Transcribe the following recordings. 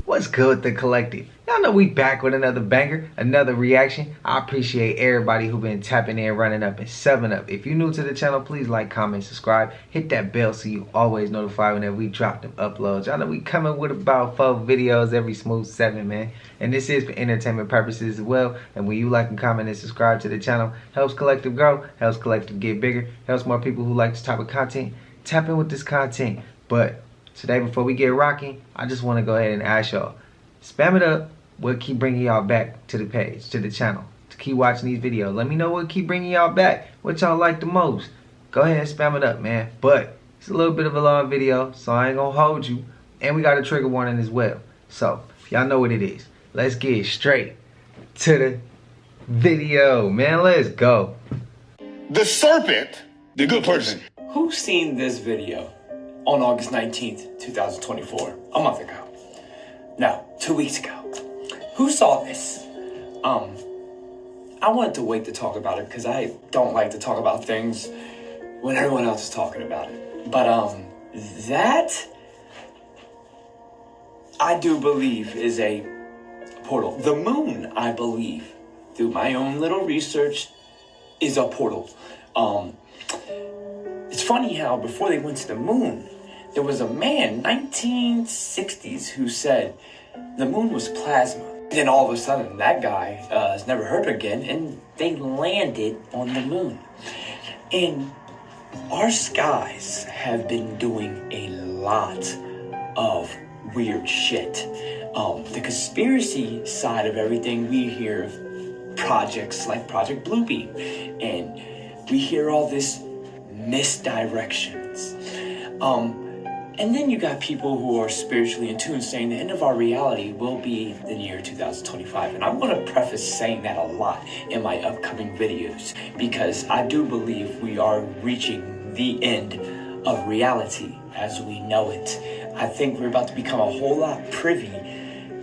What's good with the collective? Y'all know we back with another banger, another reaction. I appreciate everybody who been tapping in, running up, and 7-up. If you're new to the channel, please like, comment, subscribe. Hit that bell so you always notified whenever we drop them uploads. Y'all know we coming with about 4 videos every smooth 7, man. And this is for entertainment purposes as well. And when you like and comment and subscribe to the channel, helps collective grow, helps collective get bigger, helps more people who like this type of content tap in with this content. But today, before we get rocking, I just want to go ahead and ask y'all, spam it up. We'll keep bringing y'all back to the page, to the channel, to keep watching these videos. Let me know what keep bringing y'all back, what y'all like the most. Go ahead and spam it up, man. But it's a little bit of a long video, so I ain't gonna hold you. And we got a trigger warning as well. So, y'all know what it is. Let's get straight to the video, man. Let's go. The serpent, the good person. Who's seen this video on August 19th, 2024, a month ago? No, 2 weeks ago. Who saw this? I wanted to wait to talk about it because I don't like to talk about things when everyone else is talking about it. But that I do believe is a portal. The moon, I believe, through my own little research, is a portal. It's funny how before they went to the moon, there was a man, 1960s, who said the moon was plasma. Then all of a sudden, that guy is never heard again, and they landed on the moon. And our skies have been doing a lot of weird shit. The conspiracy side of everything, we hear of projects like Project Bluebeam, and we hear all this misdirections. And then you got people who are spiritually in tune saying the end of our reality will be the year 2025. And I'm going to preface saying that a lot in my upcoming videos, because I do believe we are reaching the end of reality as we know it. I think we're about to become a whole lot privy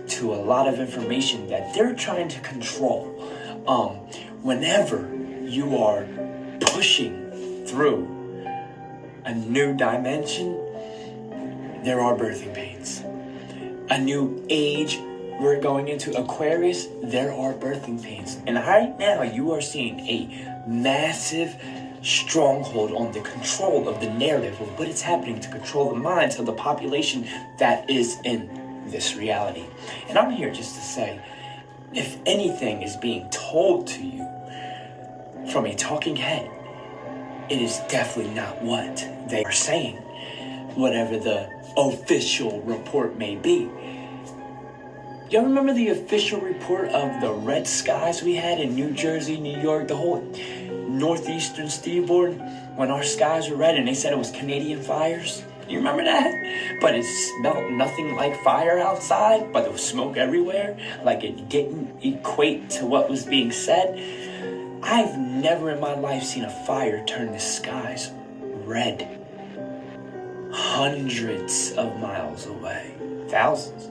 to a lot of information that they're trying to control. Whenever you are pushing through a new dimension, there are birthing pains. A new age we're going into, Aquarius, there are birthing pains. And right now you are seeing a massive stronghold on the control of the narrative of what is happening to control the minds of the population that is in this reality. And I'm here just to say, if anything is being told to you from a talking head, it is definitely not what they are saying, whatever the official report may be. Y'all remember the official report of the red skies we had in New Jersey, New York, the whole northeastern seaboard, when our skies were red and they said it was Canadian fires? You remember that? But it smelled nothing like fire outside, but there was smoke everywhere, like it didn't equate to what was being said. I've never in my life seen a fire turn the skies red. Hundreds of miles away. Thousands.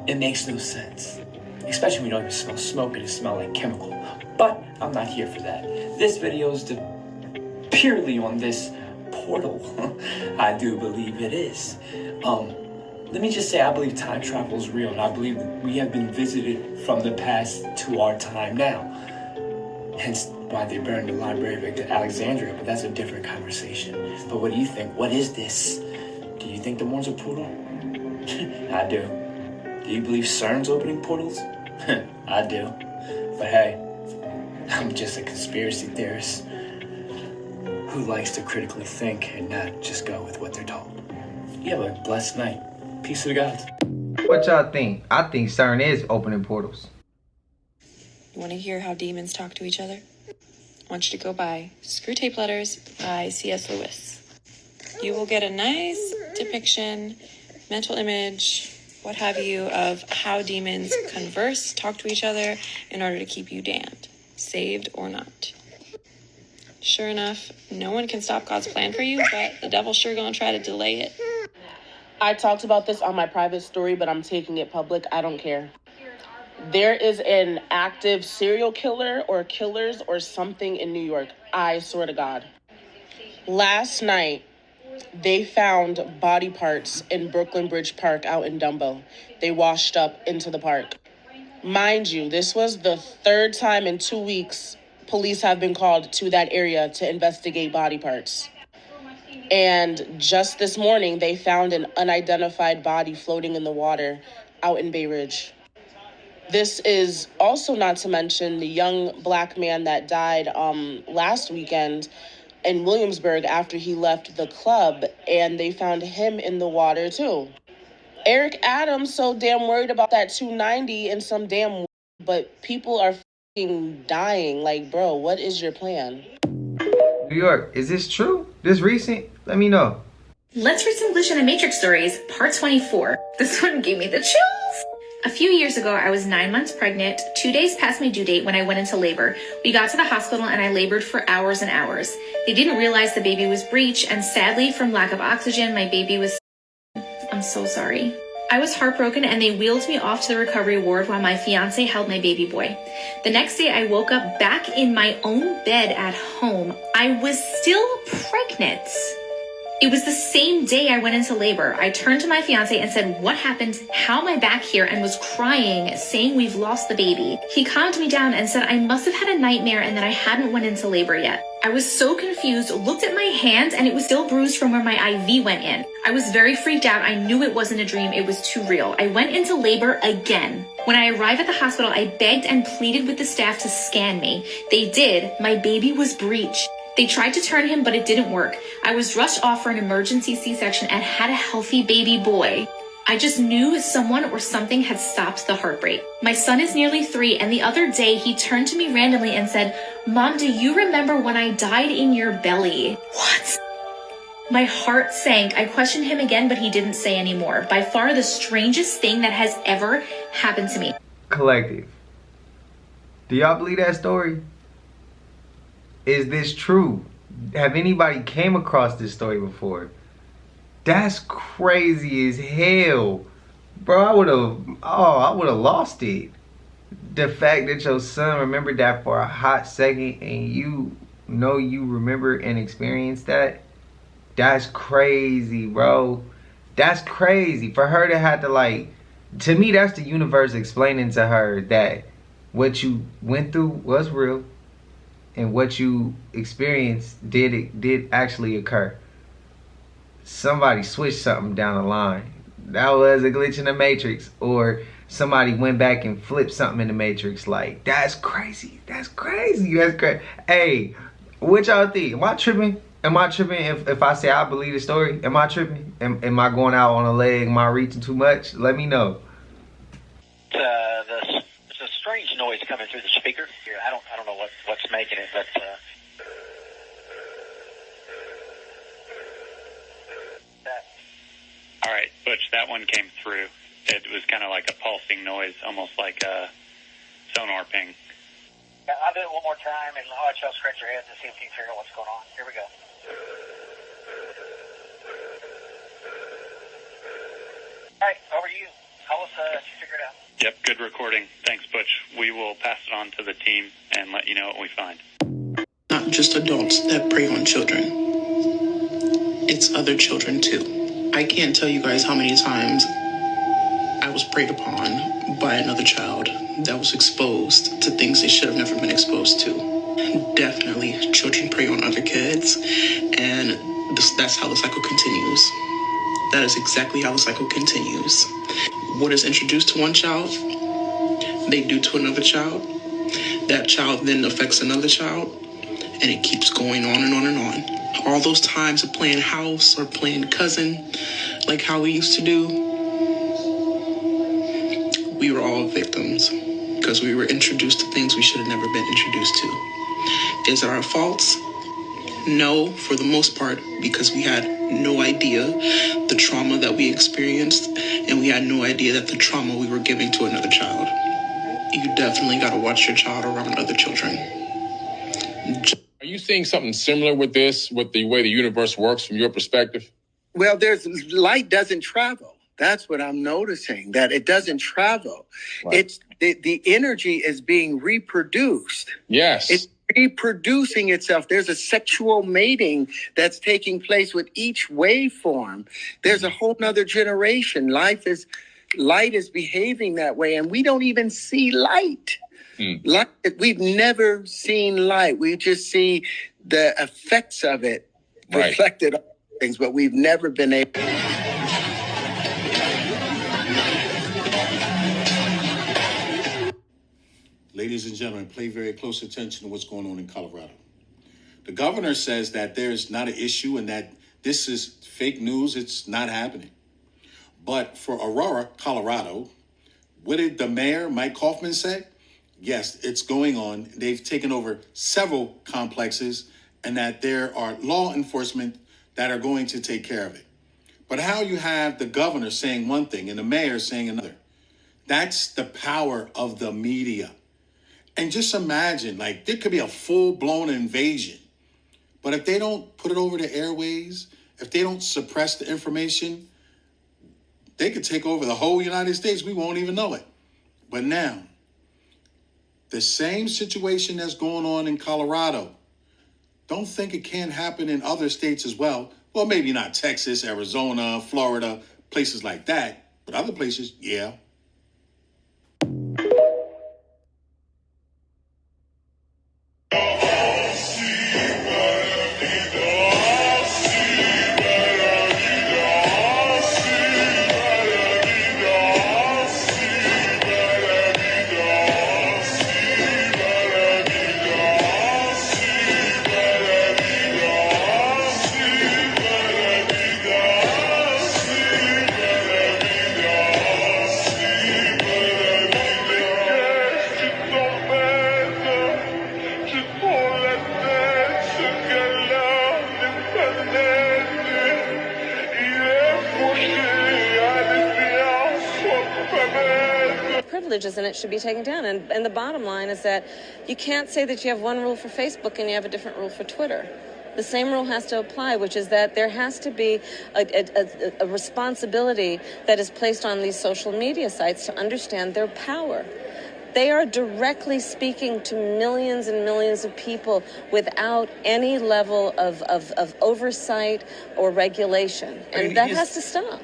It makes no sense. Especially when you don't even smell smoke and it smells like chemical. But I'm not here for that. This video is purely on this portal. I do believe it is. Let me just say, I believe time travel is real, and I believe that we have been visited from the past to our time now. Hence why they burned the Library of Alexandria, but that's a different conversation. But what do you think? What is this? Do you think the moon's a portal? I do. Do you believe CERN's opening portals? I do. But hey, I'm just a conspiracy theorist who likes to critically think and not just go with what they're told. You have a blessed night. Peace to the gods. What y'all think? I think CERN is opening portals. You want to hear how demons talk to each other? I want you to go buy Screwtape Letters by C.S. Lewis. You will get a nice depiction, mental image, what have you, of how demons converse, talk to each other in order to keep you damned, saved or not. Sure enough, no one can stop God's plan for you, but the devil's sure gonna try to delay it. I talked about this on my private story, but I'm taking it public. I don't care. There is an active serial killer or killers or something in New York. I swear to God. Last night, They found body parts in Brooklyn Bridge Park out in Dumbo. They washed up into the park. Mind you, this was the third time in 2 weeks police have been called to that area to investigate body parts. And just this morning, they found an unidentified body floating in the water out in Bay Ridge. This is also not to mention the young black man that died last weekend in Williamsburg after he left the club, and they found him in the water too. Eric Adams so damn worried about that 290 and some damn, but people are fucking dying. Like, bro, what is your plan? New York, is this true? This recent? Let me know. Let's read some Glitch in the Matrix stories, part 24. This one gave me the chills. A few years ago, I was 9 months pregnant, 2 days past my due date when I went into labor. We got to the hospital and I labored for hours and hours. They didn't realize the baby was breech, and sadly, from lack of oxygen, my baby was... I'm so sorry. I was heartbroken and they wheeled me off to the recovery ward while my fiance held my baby boy. The next day, I woke up back in my own bed at home. I was still pregnant. It was the same day I went into labor. I turned to my fiance and said, "What happened? How am I back here?" and was crying, saying we've lost the baby. He calmed me down and said I must have had a nightmare and that I hadn't went into labor yet. I was so confused, looked at my hand, and it was still bruised from where my IV went in. I was very freaked out. I knew it wasn't a dream. It was too real. I went into labor again. When I arrived at the hospital, I begged and pleaded with the staff to scan me. They did. My baby was breech. They tried to turn him, but it didn't work. I was rushed off for an emergency C-section and had a healthy baby boy. I just knew someone or something had stopped the heartbreak. My son is nearly 3, and the other day he turned to me randomly and said, "Mom, do you remember when I died in your belly?" What? My heart sank. I questioned him again, but he didn't say anymore. By far the strangest thing that has ever happened to me. Collective, do y'all believe that story? Is this true? Have anybody came across this story before? That's crazy as hell. Bro, I would have lost it. The fact that your son remembered that for a hot second and you know you remember and experienced that, that's crazy, bro. That's crazy. For her to have to, like, to me, that's the universe explaining to her that what you went through was real. And what you experienced did actually occur. Somebody switched something down the line. That was a glitch in the Matrix. Or somebody went back and flipped something in the Matrix. Like, that's crazy. That's crazy. That's crazy. Hey, what y'all think? Am I tripping? Am I tripping if I say I believe the story? Am I tripping? Am I going out on a leg? Am I reaching too much? Let me know. There's a strange noise coming through the speaker. I don't know what's making it, but all right, Butch, that one came through. It was kind of like a pulsing noise, almost like a sonar ping. Yeah, I'll do it one more time, and I'll let y'all scratch your heads and see if you can figure out what's going on. Here we go. All right, over to you. Tell us if you figure it out. Yep, good recording. Thanks, Butch. We will pass it on to the team and let you know what we find. Not just adults that prey on children. It's other children too. I can't tell you guys how many times I was preyed upon by another child that was exposed to things they should have never been exposed to. Definitely, children prey on other kids, and that's how the cycle continues. That is exactly how the cycle continues. What is introduced to one child, they do to another child. That child then affects another child, and it keeps going on and on and on. All those times of playing house or playing cousin, like how we used to do, we were all victims because we were introduced to things we should have never been introduced to. Is it our faults? No, for the most part, because we had no idea the trauma that we experienced, and we had no idea that the trauma we were giving to another child. You definitely got to watch your child around other children. Are you seeing something similar with this, with the way the universe works from your perspective? Well, light doesn't travel. That's what I'm noticing, that it doesn't travel. Right. It's the energy is being reproduced. Yes. It's reproducing itself. There's a sexual mating that's taking place with each waveform. There's a whole nother generation. Light is behaving that way, and we don't even see light. Light, we've never seen light. We just see the effects of it reflected on things, but we've never been able. Ladies and gentlemen, pay very close attention to what's going on in Colorado. The governor says that there's not an issue and that this is fake news. It's not happening. But for Aurora, Colorado, what did the mayor, Mike Kaufman, say? Yes, it's going on. They've taken over several complexes and that there are law enforcement that are going to take care of it. But how you have the governor saying one thing and the mayor saying another, that's the power of the media. And just imagine, like, there could be a full-blown invasion. But if they don't put it over the airways, if they don't suppress the information, they could take over the whole United States. We won't even know it. But now, the same situation that's going on in Colorado, don't think it can't happen in other states as well. Well, maybe not Texas, Arizona, Florida, places like that. But other places, yeah. Privileges and it should be taken down. And the bottom line is that you can't say that you have one rule for Facebook and you have a different rule for Twitter. The same rule has to apply, which is that there has to be a responsibility that is placed on these social media sites to understand their power. They are directly speaking to millions and millions of people without any level of oversight or regulation. And that has to stop.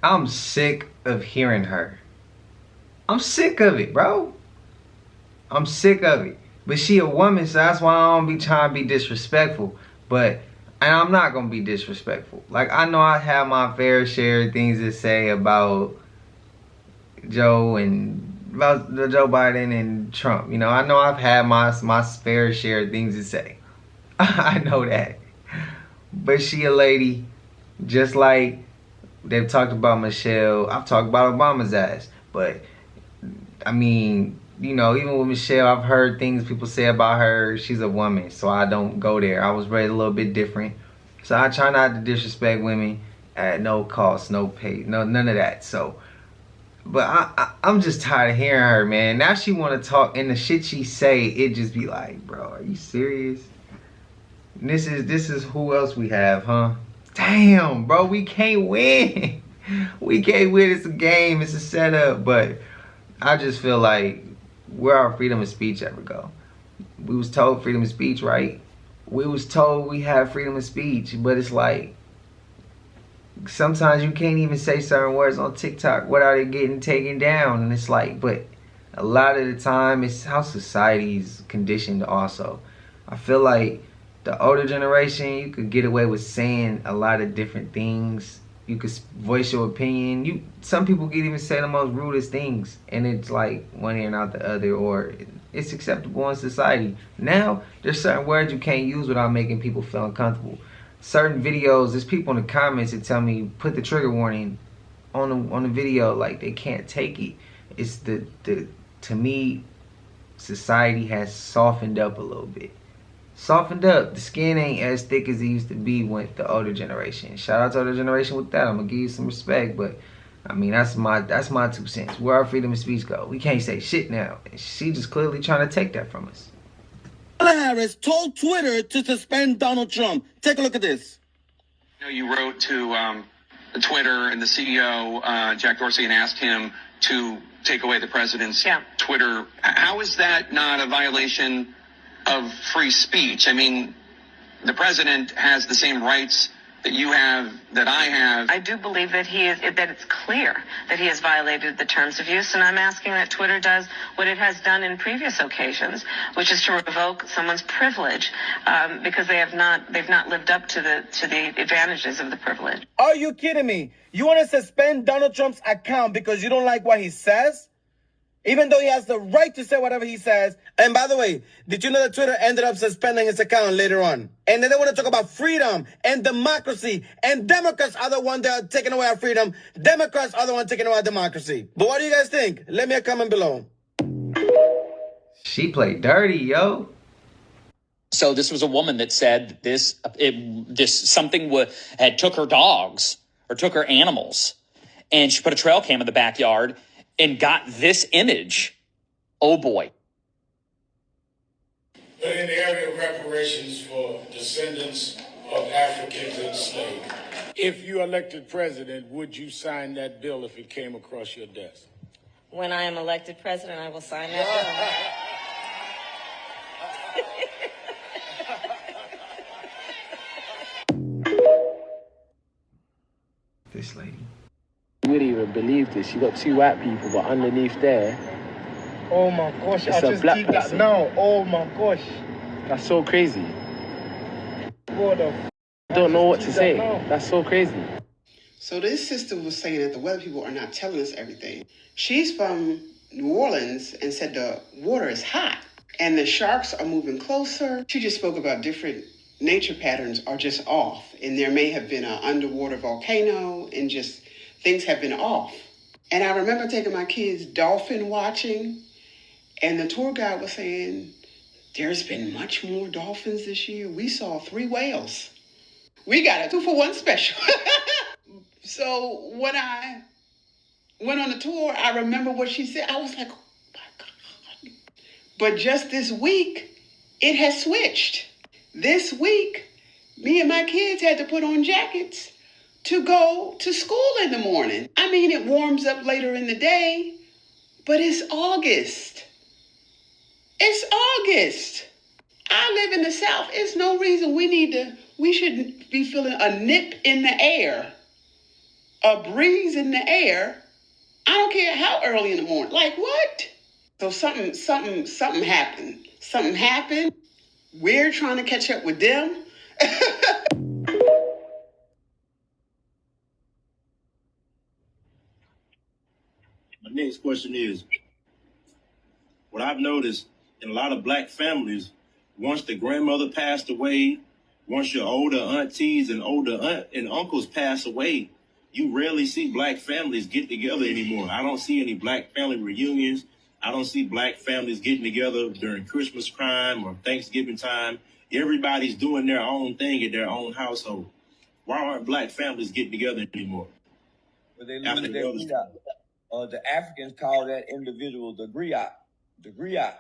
I'm sick of hearing her. I'm sick of it, bro. I'm sick of it. But she a woman, so that's why I don't be trying to be disrespectful. And I'm not going to be disrespectful. Like, I know I have my fair share of things to say about Joe Biden and Trump. You know, I know I've had my fair share of things to say. I know that. But she a lady, just like they've talked about Michelle. I've talked about Obama's ass. But, I mean, you know, even with Michelle, I've heard things people say about her. She's a woman, so I don't go there. I was raised a little bit different. So I try not to disrespect women at no cost, no pay, none of that. So, but I'm just tired of hearing her, man. Now she want to talk, and the shit she say, it just be like, bro, are you serious? This is who else we have, huh? Damn, bro, we can't win. We can't win. It's a game. It's a setup. But I just feel like, where our freedom of speech ever go? We was told freedom of speech, right? We was told we have freedom of speech. But it's like, sometimes you can't even say certain words on TikTok without it getting taken down. And it's like, but a lot of the time, it's how society's conditioned also. I feel like the older generation, you could get away with saying a lot of different things. You could voice your opinion. Some people can even say the most rudest things, and it's like one ear and out the other, or it's acceptable in society. Now, there's certain words you can't use without making people feel uncomfortable. Certain videos, there's people in the comments that tell me, put the trigger warning on the video, like they can't take it. It's to me, society has softened up a little bit. Softened up. The skin ain't as thick as it used to be with the older generation. Shout out to the older generation with that. I'm gonna give you some respect, but I mean that's my 2 cents. Where our freedom of speech go? We can't say shit now. And she just clearly trying to take that from us. Kamala Harris told Twitter to suspend Donald Trump. Take a look at this. You wrote to the Twitter and the CEO, Jack Dorsey, and asked him to take away the president's Twitter. How is that not a violation of free speech? I mean, the president has the same rights that you have, that I have. I do believe that that it's clear that he has violated the terms of use, and I'm asking that Twitter does what it has done in previous occasions, which is to revoke someone's privilege because they've not lived up to the advantages of the privilege. Are you kidding me? You want to suspend Donald Trump's account because you don't like what he says? Even though he has the right to say whatever he says. And by the way, did you know that Twitter ended up suspending his account later on? And then they want to talk about freedom and democracy. And Democrats are the ones that are taking away our freedom. Democrats are the ones taking away our democracy. But what do you guys think? Let me a comment below. She played dirty, yo. So this was a woman that said something had took her dogs or took her animals, and she put a trail cam in the backyard and got this image. Oh boy. But in the area of reparations for descendants of Africans enslaved, if you elected president, would you sign that bill if it came across your desk? When I am elected president, I will sign that This lady. You wouldn't even believe this. You got two white people, but underneath there, oh my gosh, it's a black person. That now. Oh my gosh. That's so crazy. What the I don't know what to say. That's so crazy. So this sister was saying that the weather people are not telling us everything. She's from New Orleans and said the water is hot and the sharks are moving closer. She just spoke about different nature patterns are just off, and there may have been an underwater volcano and just things have been off. And I remember taking my kids dolphin watching, and the tour guide was saying, there's been much more dolphins this year. We saw 3 whales. We got a 2-for-1 special. So when I went on the tour, I remember what she said. I was like, oh my God. But just this week, it has switched. This week, me and my kids had to put on jackets to go to school in the morning. I mean, it warms up later in the day, but it's August. It's August. I live in the South. It's no reason we shouldn't be feeling a nip in the air, a breeze in the air. I don't care how early in the morning. Like what? So something happened. Something happened. We're trying to catch up with them. My next question is, what I've noticed in a lot of black families, once the grandmother passed away, once your older aunties and uncles pass away, you rarely see black families get together anymore. I don't see any black family reunions. I don't see black families getting together during Christmas time or Thanksgiving time. Everybody's doing their own thing in their own household. Why aren't black families getting together anymore? Well, they lose their griot. The Africans call that individual the griot. The griot.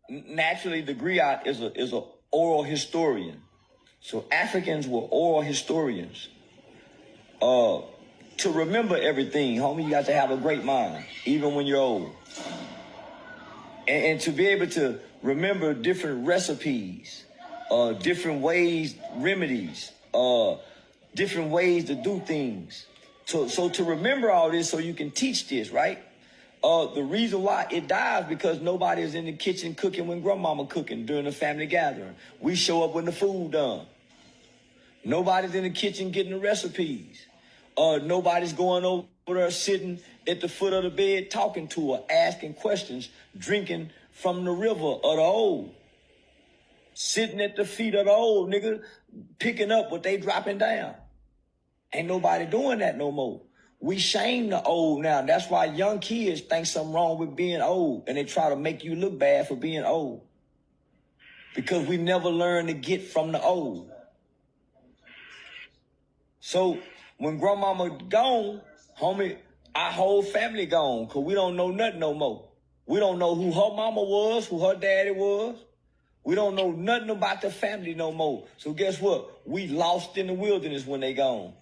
Naturally, the griot is a oral historian. So Africans were oral historians. To remember everything, homie, you got to have a great mind, even when you're old. And to be able to remember different recipes, different ways, remedies, different ways to do things. So to remember all this so you can teach this, right? The reason why it dies because nobody is in the kitchen cooking when grandmama cooking during a family gathering. We show up when the food done. Nobody's in the kitchen getting the recipes. Nobody's going over there sitting at the foot of the bed talking to her, asking questions, drinking from the river of the old. Sitting at the feet of the old, nigga, picking up what they dropping down. Ain't nobody doing that no more. We shame the old now. That's why young kids think something wrong with being old, and they try to make you look bad for being old. Because we never learned to get from the old. So when grandmama gone, homie, our whole family gone, because we don't know nothing no more. We don't know who her mama was, who her daddy was. We don't know nothing about the family no more. So guess what? We lost in the wilderness when they gone.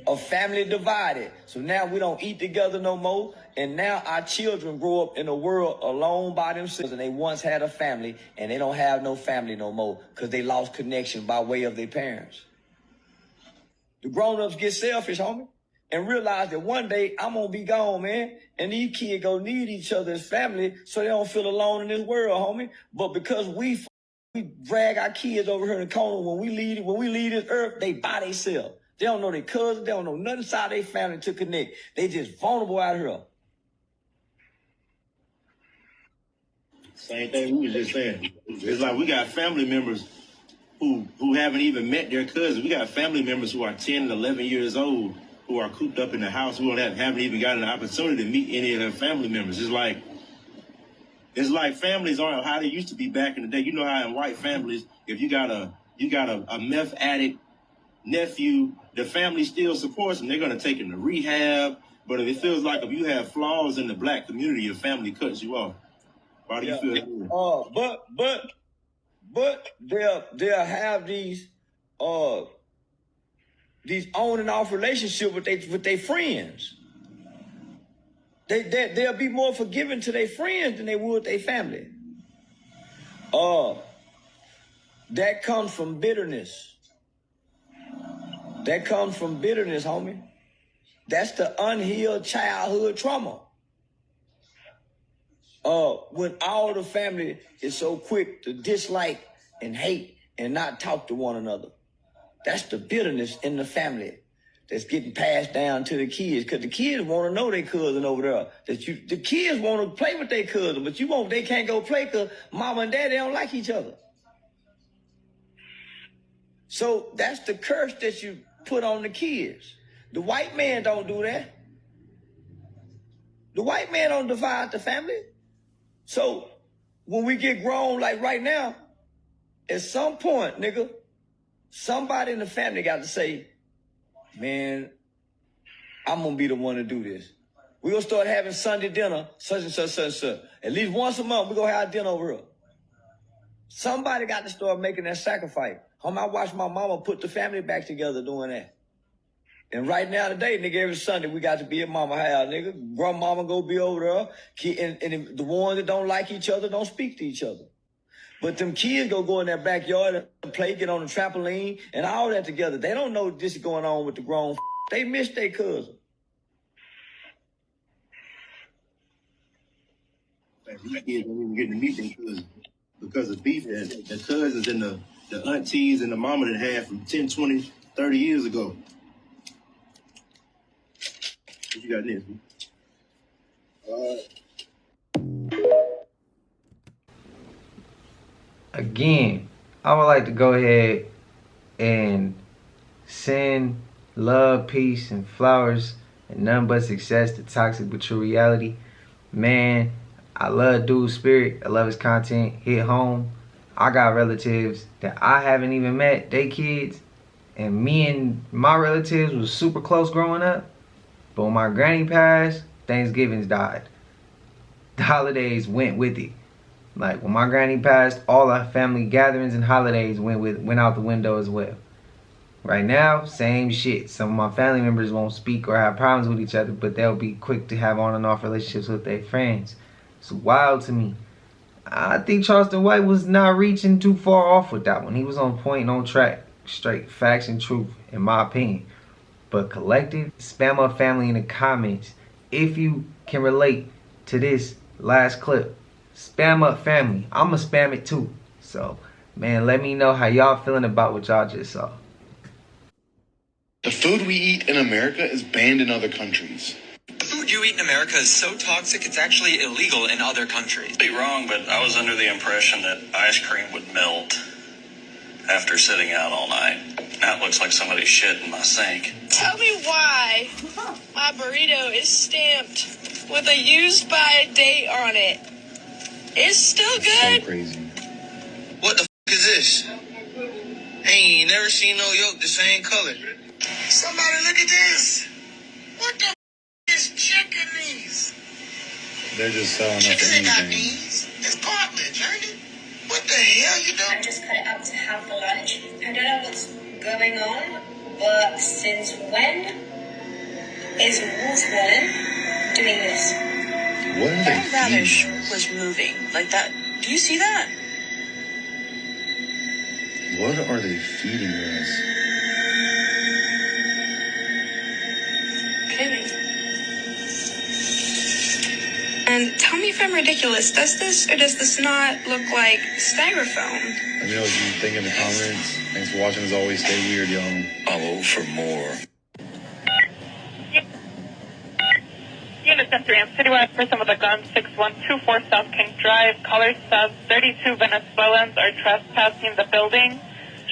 A family divided. So now we don't eat together no more. And now our children grow up in a world alone by themselves. And they once had a family and they don't have no family no more because they lost connection by way of their parents. The grown-ups get selfish, homie, and realize that one day I'm going to be gone, man. And these kids going to need each other as family so they don't feel alone in this world, homie. But because we drag our kids over here in the corner, when we leave this earth, they by themselves. They don't know their cousins. They don't know nothing inside their family to connect. They just vulnerable out here. Same thing we was just saying. It's like we got family members who haven't even met their cousins. We got family members who are 10 and 11 years old who are cooped up in the house who haven't even gotten an opportunity to meet any of their family members. It's like families aren't how they used to be back in the day. You know how in white families, if you got a meth addict nephew, the family still supports them. They're gonna take him to rehab. But if it feels like if you have flaws in the black community, your family cuts you off. Why do you feel that? But they'll have these on and off relationship with their friends. They'll be more forgiving to their friends than they would their family. That comes from bitterness. That comes from bitterness, homie. That's the unhealed childhood trauma. When all the family is so quick to dislike and hate and not talk to one another. That's the bitterness in the family that's getting passed down to the kids. Because the kids want to know their cousin over there. The kids want to play with their cousin, but they can't go play because mama and daddy don't like each other. So that's the curse that you put on the kids. The white man don't do that. The white man don't divide the family. So when we get grown, like right now, at some point, nigga, somebody in the family got to say, man, I'm going to be the one to do this. We're going to start having Sunday dinner, such and such, such and such. At least once a month, we're going to have dinner over here. Somebody got to start making that sacrifice. I watched my mama put the family back together doing that. And right now today, nigga, every Sunday we got to be at mama house, nigga. Grandmama go be over there. And the ones that don't like each other don't speak to each other. But them kids go in their backyard and play, get on the trampoline and all that together. They don't know this is going on with the grown. They miss their cousin. These kids don't even get to meet their cousins because of beef and the cousins and the aunties and the mama that had from 10, 20, 30 years ago. What you got next? Again, I would like to go ahead and send love, peace, and flowers and none but success to Toxic But True Reality. Man, I love dude's spirit. I love his content. Hit home. I got relatives that I haven't even met. They kids. And me and my relatives was super close growing up. But when my granny passed, Thanksgivings died. The holidays went with it. Like when my granny passed, all our family gatherings and holidays went out the window as well. Right now, same shit. Some of my family members won't speak or have problems with each other, but they'll be quick to have on and off relationships with their friends. It's wild to me. I think Charleston White was not reaching too far off with that one. He was on point and on track. Straight facts and truth, in my opinion. But collective, spam up family in the comments if you can relate to this last clip. Spam up family. I'ma spam it too. So, man, let me know how y'all feeling about what y'all just saw. The food we eat in America is banned in other countries. The food you eat in America is so toxic it's actually illegal in other countries. Be wrong, but I was under the impression that ice cream would melt after sitting out all night. Now it looks like somebody shit in my sink. Tell me why my burrito is stamped with a used by date on it. It's still good. So crazy. What the f*** is this? Hey, you ain't never seen no yolk the same color. Somebody look at this. What the f*** is chicken knees? They're just selling us Chicken ain't got anything. knees. It's cartilage, ain't it? What the hell you doing? I just cut it up to have for lunch. I don't know what's going on, but since when is watermelon doing this. What are That radish was moving like that. Do you see that? What are they feeding us? Kidding. And tell me if I'm ridiculous. Does this or does this not look like styrofoam? Let me know what you think in the comments. Thanks for watching. As always, stay weird, y'all. I'll for more. Unit 3, I'm Citywide, person with a gun, 6124 South King Drive. Caller says 32 Venezuelans are trespassing the building,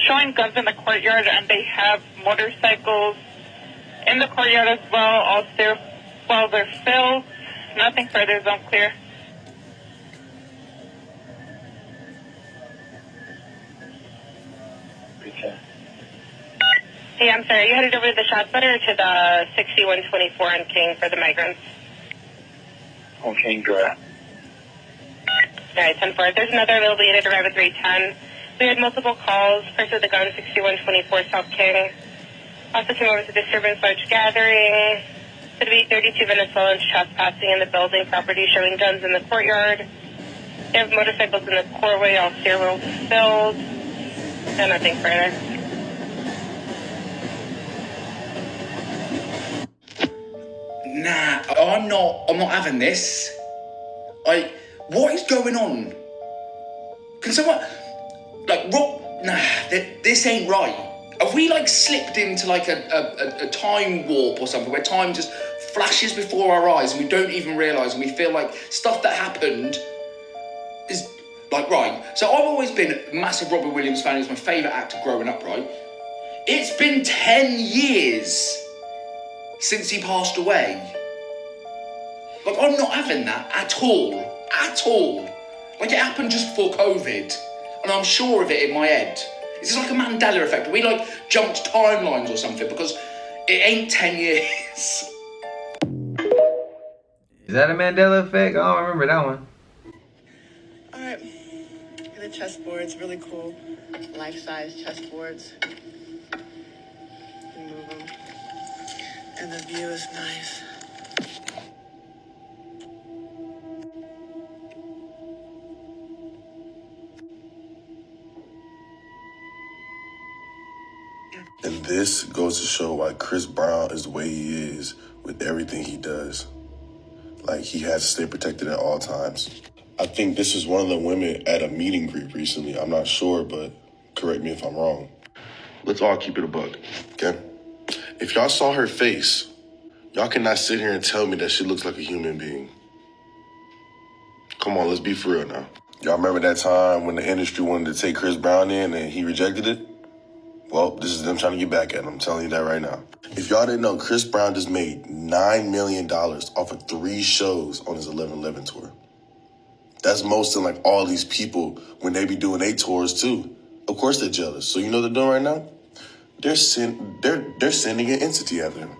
showing guns in the courtyard, and they have motorcycles in the courtyard as well. All while they're filled. Nothing further, zone clear. Okay. Hey, I'm sorry, you headed over to the shot putter to the 6124 on King for the migrants? On King Drive. Alright, 10-4. There's another available unit arrive at 310. We had multiple calls. Person with the gun, 6124 South King. Also came over to disturbance large gathering. Could be 32 Venezuelans trespassing in the building property, showing guns in the courtyard. They have motorcycles in the courtway, all stairwells filled. And nothing further. Nah, I'm not having this. What is going on? Can someone, this ain't right. Have we, slipped into, a time warp or something, where time just flashes before our eyes and we don't even realise, and we feel like stuff that happened is, right. So I've always been a massive Robin Williams fan. He was my favourite actor growing up, right? It's been 10 years since he passed away. I'm not having that at all. At all. It happened just before COVID. And I'm sure of it in my head. Is this like a Mandela effect? We jumped timelines or something? Because it ain't 10 years. Is that a Mandela effect? I don't remember that one. Alright. The chessboard's really cool. Life-size chessboards. You move them. And the view is nice. And this goes to show why Chris Brown is the way he is with everything he does. He has to stay protected at all times. I think this is one of the women at a meet and greet recently. I'm not sure, but correct me if I'm wrong. Let's all keep it a buck, okay? If y'all saw her face, y'all cannot sit here and tell me that she looks like a human being. Come on, let's be for real now. Y'all remember that time when the industry wanted to take Chris Brown in and he rejected it? Well, this is them trying to get back at him. I'm telling you that right now. If y'all didn't know, Chris Brown just made $9 million off of 3 shows on his 11/11 tour. That's most than all these people when they be doing their tours too. Of course they're jealous. So you know what they're doing right now? They're sending an entity after him.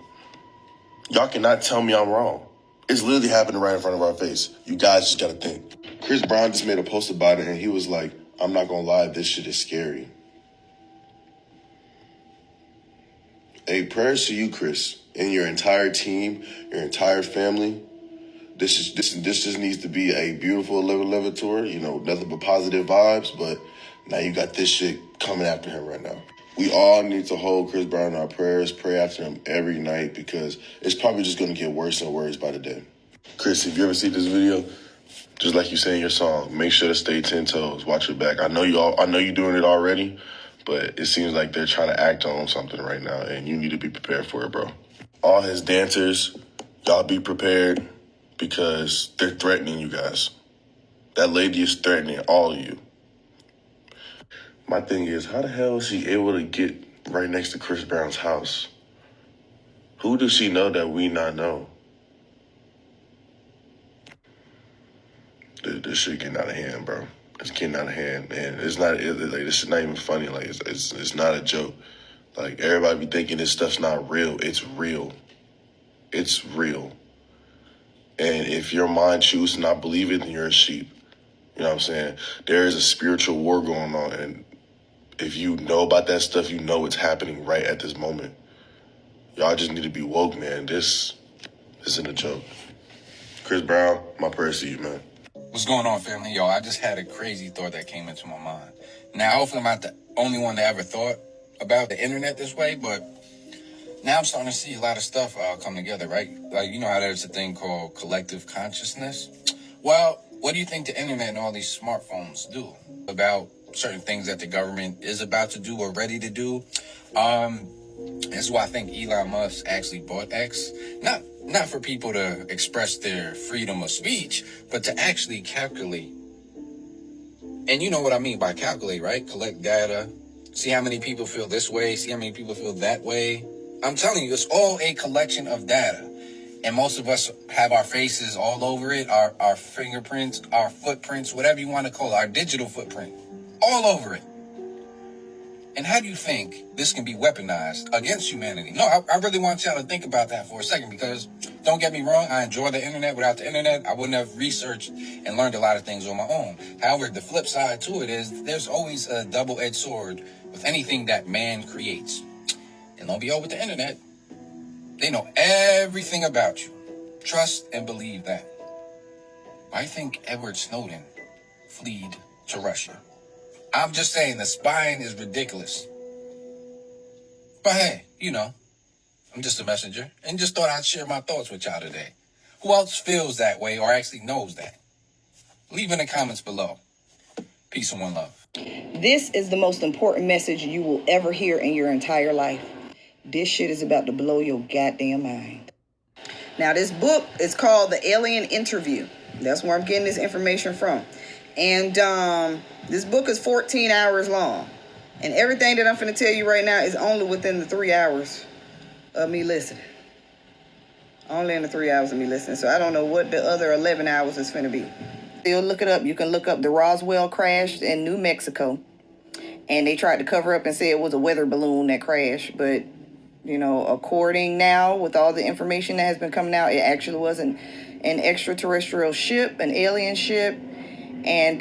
Y'all cannot tell me I'm wrong. It's literally happening right in front of our face. You guys just gotta think. Chris Brown just made a post about it and he was like, I'm not gonna lie, this shit is scary. Hey, prayers to you, Chris, and your entire team, your entire family. This just needs to be a beautiful 11/11 tour. Nothing but positive vibes, but now you got this shit coming after him right now. We all need to hold Chris Brown in our prayers, pray after him every night, because it's probably just going to get worse and worse by the day. Chris, if you ever see this video, just like you say in your song, make sure to stay 10 toes, watch your back. I know you're doing it already, but it seems like they're trying to act on something right now, and you need to be prepared for it, bro. All his dancers, y'all be prepared, because they're threatening you guys. That lady is threatening all of you. My thing is, how the hell is she able to get right next to Chris Brown's house? Who does she know that we not know? This shit getting out of hand, bro. It's getting out of hand, and it's not. This is not even funny. It's not a joke. Everybody be thinking this stuff's not real. It's real. It's real. And if your mind chooses to not believe it, then you're a sheep. You know what I'm saying? There is a spiritual war going on, and if you know about that stuff, you know it's happening right at this moment. Y'all just need to be woke, man. This isn't a joke. Chris Brown, my prayers to you, man. What's going on, family? Yo, I just had a crazy thought that came into my mind. Now, hopefully I'm not the only one that ever thought about the internet this way, but now I'm starting to see a lot of stuff come together, right? Like, you know how there's a thing called collective consciousness? Well, what do you think the internet and all these smartphones do about certain things that the government is about to do or ready to do? That's why I think Elon Musk actually bought X. Not for people to express their freedom of speech, but to actually calculate. And you know what I mean by calculate, right? Collect data, see how many people feel this way, see how many people feel that way. I'm telling you, it's all a collection of data. And most of us have our faces all over it, our fingerprints, our footprints, whatever you want to call it, our digital footprint, all over it. And how do you think this can be weaponized against humanity? No, I really want y'all to think about that for a second, because don't get me wrong, I enjoy the internet. Without the internet, I wouldn't have researched and learned a lot of things on my own. However, the flip side to it is there's always a double-edged sword with anything that man creates. And don't be over with the internet. They know everything about you. Trust and believe that. I think Edward Snowden fled to Russia. I'm just saying the spying is ridiculous. But hey, you know, I'm just a messenger and just thought I'd share my thoughts with y'all today. Who else feels that way or actually knows that? Leave in the comments below. Peace and one love. This is the most important message you will ever hear in your entire life. This shit is about to blow your goddamn mind. Now, this book is called The Alien Interview. That's where I'm getting this information from. And this book is 14 hours long. And everything that I'm finna tell you right now is only within the 3 hours of me listening. Only in the 3 hours of me listening. So I don't know what the other 11 hours is finna be. You'll look it up. You can look up the Roswell crash in New Mexico. And they tried to cover up and say it was a weather balloon that crashed. But, you know, according now, with all the information that has been coming out, it actually was an extraterrestrial ship, an alien ship. And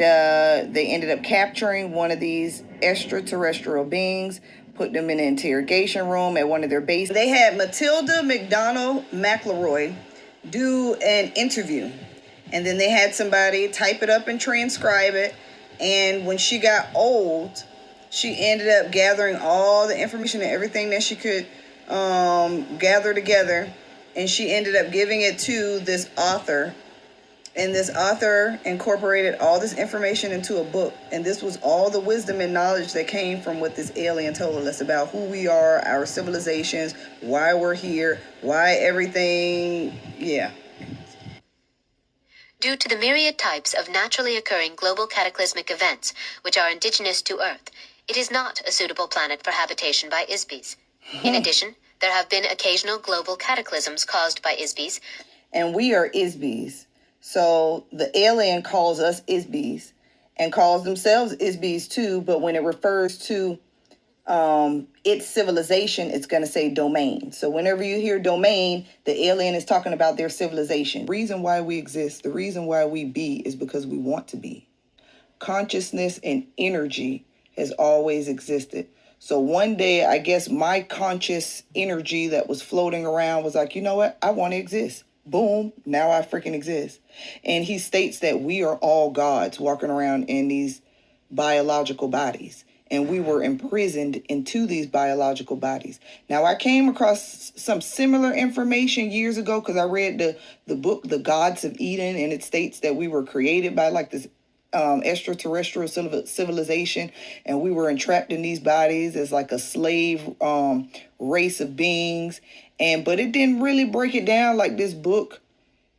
they ended up capturing one of these extraterrestrial beings, put them in an interrogation room at one of their bases. They had Matilda McDonald McElroy do an interview. And then they had somebody type it up and transcribe it. And when she got old, she ended up gathering all the information and everything that she could gather together. And she ended up giving it to this author. And this author incorporated all this information into a book. And this was all the wisdom and knowledge that came from what this alien told us about who we are, our civilizations, why we're here, why everything, yeah. Due to the myriad types of naturally occurring global cataclysmic events which are indigenous to Earth, it is not a suitable planet for habitation by ISBs. In addition, there have been occasional global cataclysms caused by ISBs. And we are ISBs. So the alien calls us ISBs and calls themselves ISBs too. But when it refers to its civilization, it's going to say domain. So whenever you hear domain, the alien is talking about their civilization. The reason why we exist, the reason why we be is because we want to be. Consciousness and energy has always existed. So one day, I guess my conscious energy that was floating around was like, you know what? I want to exist. Boom, now I freaking exist. And he states that we are all gods walking around in these biological bodies. And we were imprisoned into these biological bodies. Now, I came across some similar information years ago because I read the book, The Gods of Eden, and it states that we were created by like this extraterrestrial civilization, and we were entrapped in these bodies as like a slave race of beings. But it didn't really break it down like this book,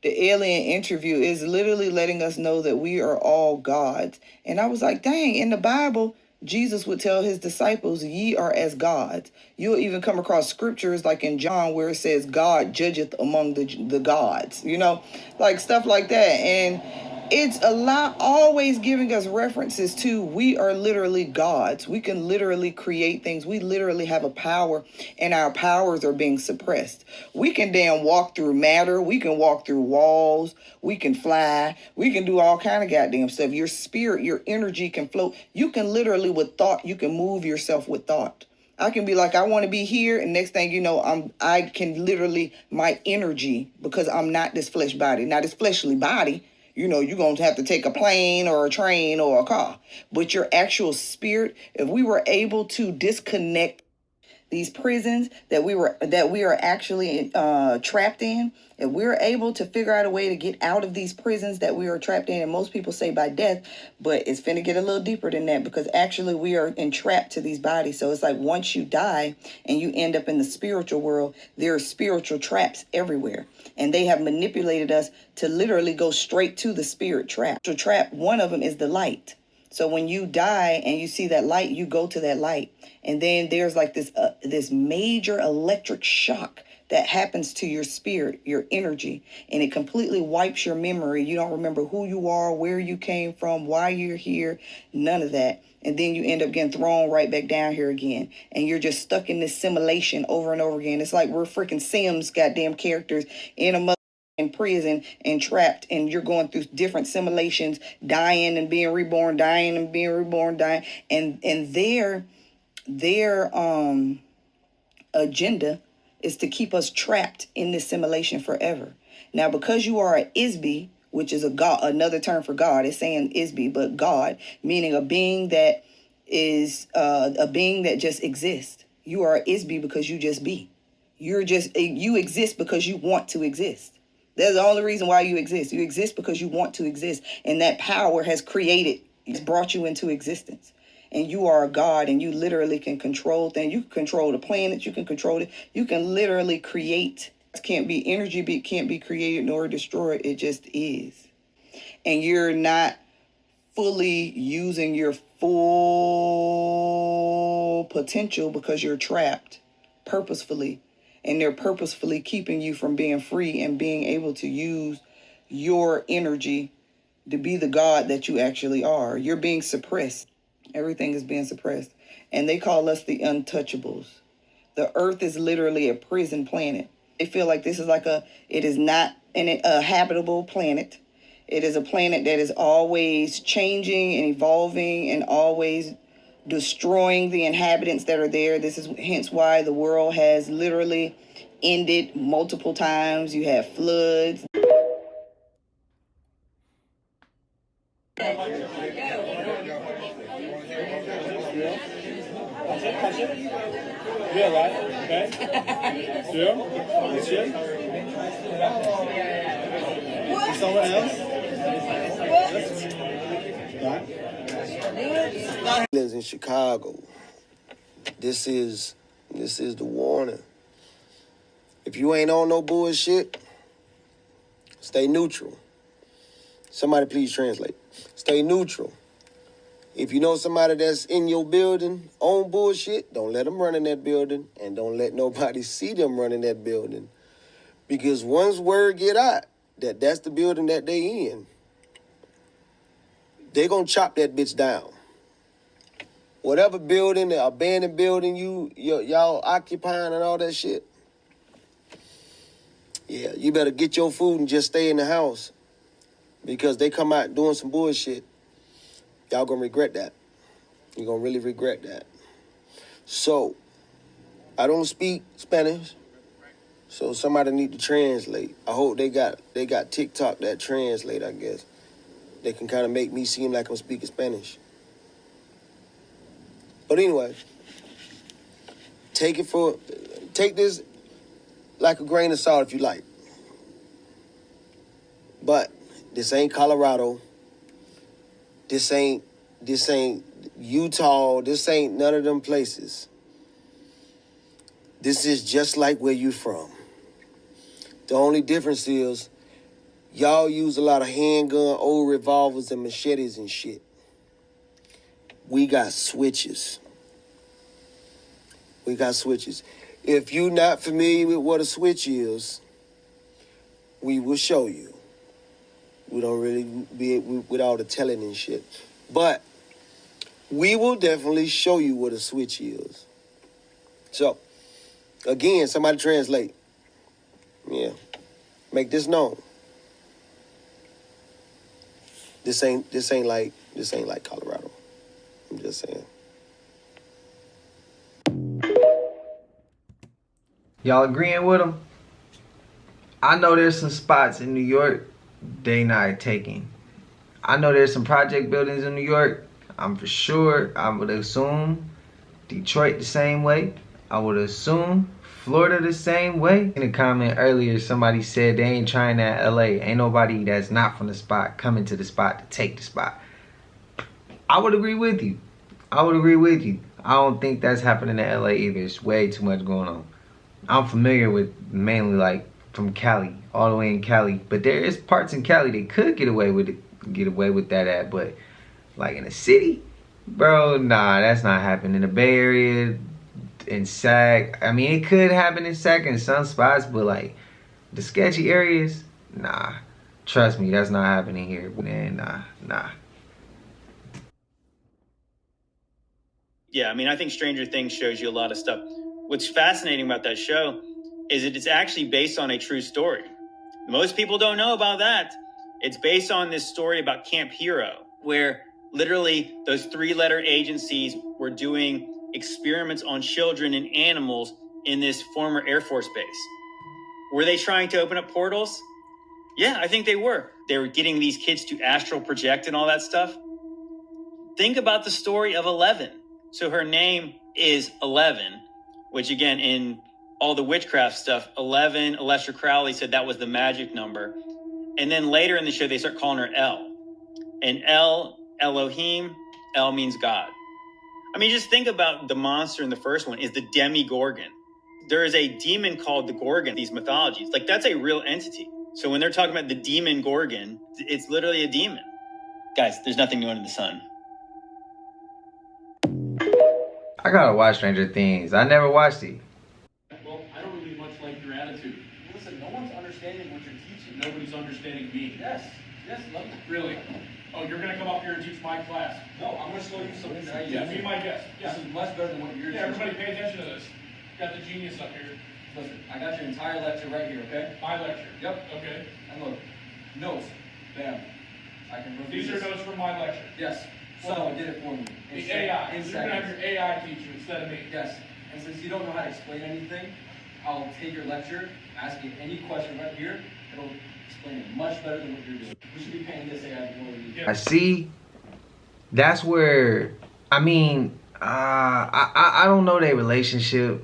The Alien Interview, is literally letting us know that we are all gods. And I was like, dang, in the Bible, Jesus would tell his disciples, ye are as gods. You'll even come across scriptures like in John where it says God judgeth among the gods, you know, like stuff like that. And it's a lot always giving us references to we are literally gods. We can literally create things. We literally have a power, and our powers are being suppressed. We can damn walk through matter. We can walk through walls. We can fly. We can do all kind of goddamn stuff. Your spirit, your energy can float. You can literally with thought, you can move yourself with thought. I can be like, I want to be here, and next thing you know, I can literally, my energy, because I'm not this flesh body, not this fleshly body. You know, you're going to have to take a plane or a train or a car. But your actual spirit, if we were able to disconnect these prisons that we are actually trapped in, if we're able to figure out a way to get out of these prisons that we are trapped in, and most people say by death, but it's finna get a little deeper than that, because actually we are entrapped to these bodies. So it's like once you die and you end up in the spiritual world, there are spiritual traps everywhere, and they have manipulated us to literally go straight to the spirit trap. So trap, one of them is the light. So when you die and you see that light, you go to that light. And then there's like this major electric shock that happens to your spirit, your energy, and it completely wipes your memory. You don't remember who you are, where you came from, why you're here, none of that. And then you end up getting thrown right back down here again. And you're just stuck in this simulation over and over again. It's like we're freaking Sims goddamn characters in a in prison and trapped, and you're going through different simulations, dying and being reborn, dying and being reborn, dying, and their agenda is to keep us trapped in this simulation forever. Now, because you are an Isby, which is a god, another term for God, it's saying Isby, but God, meaning a being that is a being that just exists. You are an Isby because you just be. You exist because you want to exist. That's the only reason why you exist. You exist because you want to exist. And that power has it's brought you into existence. And you are a god, and you literally can control things. You can control the planets. You can control it. You can literally create. It can't be energy, can't be created nor destroyed. It just is. And you're not fully using your full potential because you're trapped purposefully. And they're purposefully keeping you from being free and being able to use your energy to be the God that you actually are. You're being suppressed. Everything is being suppressed. And they call us the untouchables. The earth is literally a prison planet. They feel like this is it is not a habitable planet. It is a planet that is always changing and evolving and always destroying the inhabitants that are there. This is hence why the world has literally ended multiple times. You have floods. Yeah, right. Okay. Sure. Sure. Someone else? In Chicago, this is the warning. If you ain't on no bullshit, stay neutral. Somebody please translate. Stay neutral. If you know somebody that's in your building on bullshit, don't let them run in that building, and don't let nobody see them run in that building. Because once word get out that that's the building that they in, they gonna chop that bitch down. Whatever building, the abandoned building y'all occupying and all that shit, yeah, you better get your food and just stay in the house, because they come out doing some bullshit. Y'all gonna regret that. You're gonna really regret that. So, I don't speak Spanish, so somebody need to translate. I hope they got TikTok that translate, I guess. They can kind of make me seem like I'm speaking Spanish. But anyway, take this like a grain of salt if you like. But this ain't Colorado. This ain't Utah. This ain't none of them places. This is just like where you from. The only difference is y'all use a lot of handgun, old revolvers, and machetes and shit. We got switches. If you're not familiar with what a switch is, we will show you. We don't really be with all the telling and shit. But we will definitely show you what a switch is. So, again, somebody translate. Yeah. Make this known. This ain't like Colorado. I'm just saying. Y'all agreeing with him? I know there's some spots in New York they not taking. I know there's some project buildings in New York. I'm for sure, I would assume Detroit the same way. I would assume Florida the same way. In a comment earlier, somebody said they ain't trying that LA. Ain't nobody that's not from the spot coming to the spot to take the spot. I would agree with you. I would agree with you. I don't think that's happening in LA either. It's way too much going on. I'm familiar with mainly like from Cali, all the way in Cali. But there is parts in Cali they could get away with that at, but like in the city, bro, nah, that's not happening. In the Bay Area, in Sac, I mean, it could happen in Sac in some spots, but like the sketchy areas, nah. Trust me, that's not happening here. Man, nah. Yeah, I mean, I think Stranger Things shows you a lot of stuff. What's fascinating about that show is that it's actually based on a true story. Most people don't know about that. It's based on this story about Camp Hero, where literally those 3-letter agencies were doing experiments on children and animals in this former Air Force base. Were they trying to open up portals? Yeah, I think they were. They were getting these kids to astral project and all that stuff. Think about the story of 11. So her name is 11, which again, in all the witchcraft stuff, 11, Aleister Crowley said that was the magic number. And then later in the show, they start calling her El. And El, Elohim, El means God. I mean, just think about the monster in the first one is the Demigorgon. There is a demon called the Gorgon, these mythologies. Like, that's a real entity. So when they're talking about the demon Gorgon, it's literally a demon. Guys, there's nothing new under the sun. I gotta watch Stranger Things. I never watched it. Well, I don't really much like your attitude. Listen, no one's understanding what you're teaching. Nobody's understanding me. Yes, love it. Really? Oh, you're gonna come up here and teach my class? No, I'm gonna show you something that I use. Be my guest. This is much better than what you're teaching. Everybody pay attention to this. Got the genius up here. Listen, I got your entire lecture right here, okay? My lecture? Yep. Okay. And look, notes. Bam. I can review These are notes from my lecture? Yes. Someone did it for me. The AI. You're gonna have your AI teacher instead of me. Yes. And since you don't know how to explain anything, I'll take your lecture, ask you any question right here. It'll explain it much better than what you're doing. We should be paying this AI more than you do. I see. That's where, I mean, I don't know their relationship.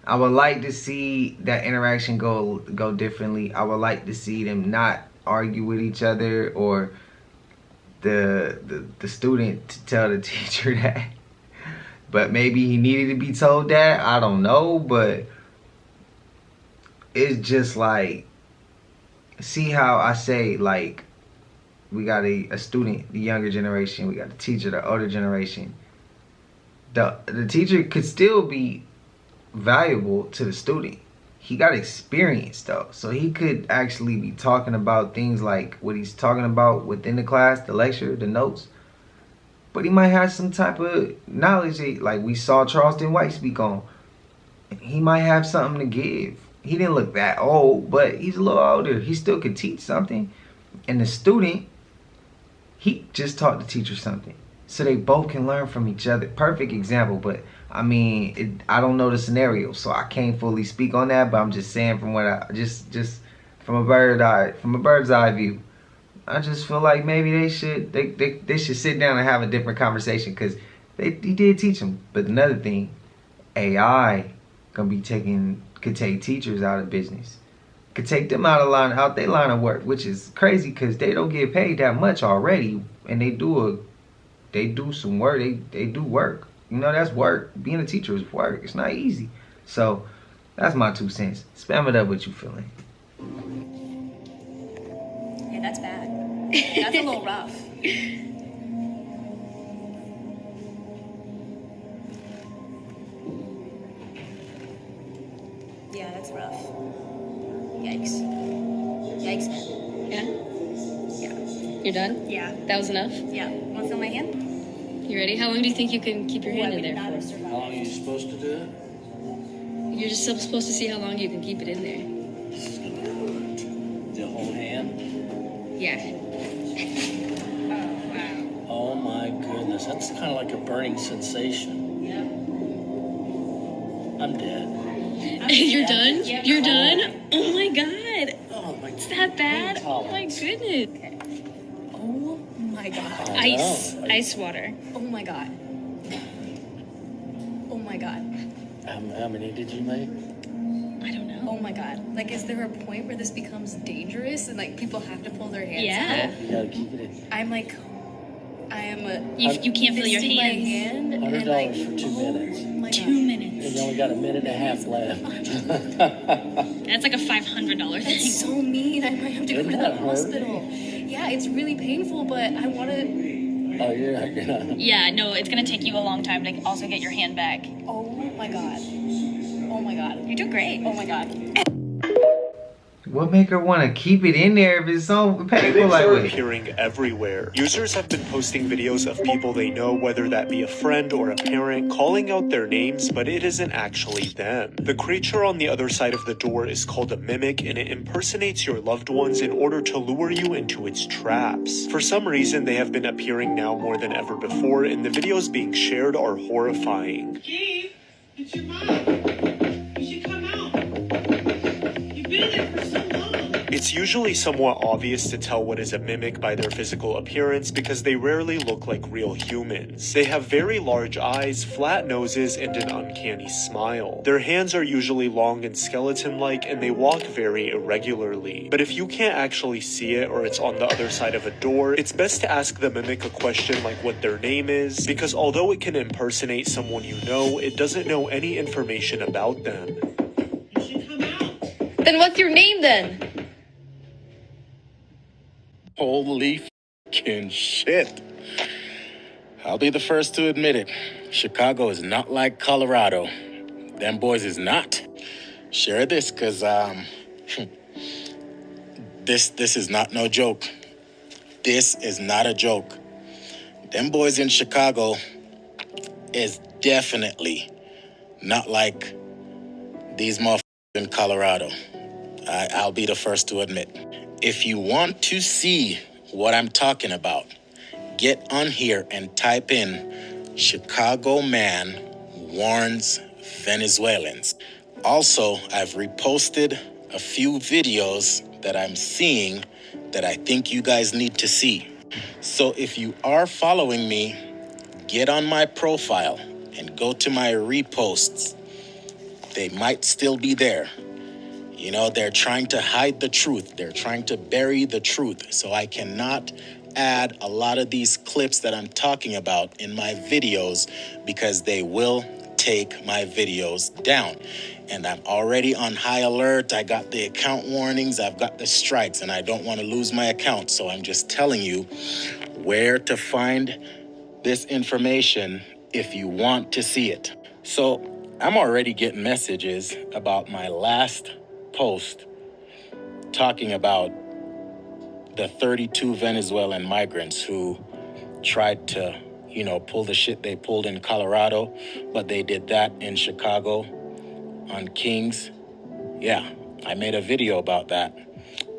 I would like to see that interaction go differently. I would like to see them not argue with each other, or the student to tell the teacher that. But maybe he needed to be told that. I don't know, but it's just like, see how I say, like, we got a student, the younger generation, we got a teacher, the older generation. The teacher could still be valuable to the student. He got experience though, so he could actually be talking about things like what he's talking about within the class, the lecture, the notes. But he might have some type of knowledge, like we saw Charleston White speak on. He might have something to give. He didn't look that old, but he's a little older. He still could teach something. And the student, he just taught the teacher something. So they both can learn from each other. Perfect example, but I mean, I don't know the scenario, so I can't fully speak on that. But I'm just saying from what I just from a bird's eye view, I just feel like maybe they should sit down and have a different conversation, because he did teach them. But another thing, AI could take teachers out of business, could take them out their line of work, which is crazy because they don't get paid that much already, and they do some work. They do work. You know, that's work. Being a teacher is work. It's not easy. So that's my 2 cents. Spam it up what you feeling. Yeah, that's bad. That's a little rough. Yeah, that's rough. Yikes. Yikes, man. Yeah? Yeah. You're done? Yeah. That was enough? Yeah. Want to feel my hand? You ready? How long do you think you can keep your hand in there for? How long are you supposed to do it? You're just supposed to see how long you can keep it in there. This is gonna hurt. The whole hand? Yeah. Oh my goodness, that's kind of like a burning sensation. Yeah. I'm dead. You're done? You're done? Oh my god. Oh my. It's that bad? Oh my goodness. Okay. Oh my god. Ice water. Oh my god. Oh my god. How many did you make? I don't know. Oh my god. Like, is there a point where this becomes dangerous and like people have to pull their hands out? You gotta keep it in. I'm like, You can't feel your fisting my hands. hand and $100 like, for 2 minutes. oh my 2 god. minutes. And you only got a minute and a half left. That's like a $500 thing. That's so mean. I might have to go to Doesn't the that hurt? hospital. Yeah, it's really painful, but I want to. Oh, you're not. Yeah, no, it's gonna take you a long time to also get your hand back. Oh my god. Oh my god. You do great. Oh my god. What make her want to keep it in there if it's so painful Mimics like are that? appearing everywhere. Users have been posting videos of people they know, whether that be a friend or a parent, calling out their names, but it isn't actually them. The creature on the other side of the door is called a mimic, and it impersonates your loved ones in order to lure you into its traps. For some reason, they have been appearing now more than ever before, and the videos being shared are horrifying. Steve, it's your mom. You should come out. You've been there for so long. It's usually somewhat obvious to tell what is a mimic by their physical appearance because they rarely look like real humans. They have very large eyes, flat noses, and an uncanny smile. Their hands are usually long and skeleton-like, and they walk very irregularly. But if you can't actually see it or it's on the other side of a door, it's best to ask the mimic a question like what their name is, because although it can impersonate someone you know, it doesn't know any information about them. You should come out. Then what's your name then? Holy fucking shit. I'll be the first to admit it. Chicago is not like Colorado. Them boys is not. Share this, cause this is not no joke. This is not a joke. Them boys in Chicago is definitely not like these motherfuckers in Colorado. I'll be the first to admit. If you want to see what I'm talking about, get on here and type in Chicago man warns Venezuelans. Also, I've reposted a few videos that I'm seeing that I think you guys need to see. So if you are following me, get on my profile and go to my reposts. They might still be there. You know, they're trying to hide the truth. They're trying to bury the truth. So I cannot add a lot of these clips that I'm talking about in my videos because they will take my videos down. And I'm already on high alert. I got the account warnings. I've got the strikes, and I don't want to lose my account. So I'm just telling you where to find this information if you want to see it. So I'm already getting messages about my last post talking about the 32 Venezuelan migrants who tried to, pull the shit they pulled in Colorado, but they did that in Chicago on Kings. Yeah, I made a video about that.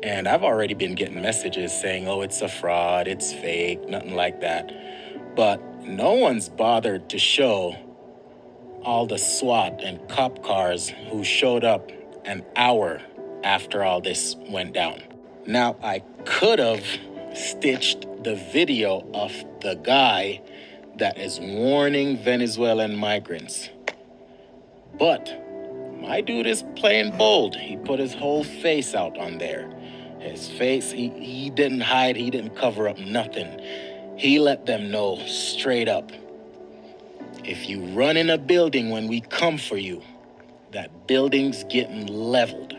And I've already been getting messages saying, oh, it's a fraud, it's fake, nothing like that. But no one's bothered to show all the SWAT and cop cars who showed up an hour after all this went down. Now, I could have stitched the video of the guy that is warning Venezuelan migrants. But my dude is playing bold. He put his whole face out on there. His face, he didn't hide, he didn't cover up nothing. He let them know straight up. If you run in a building when we come for you, that building's getting leveled.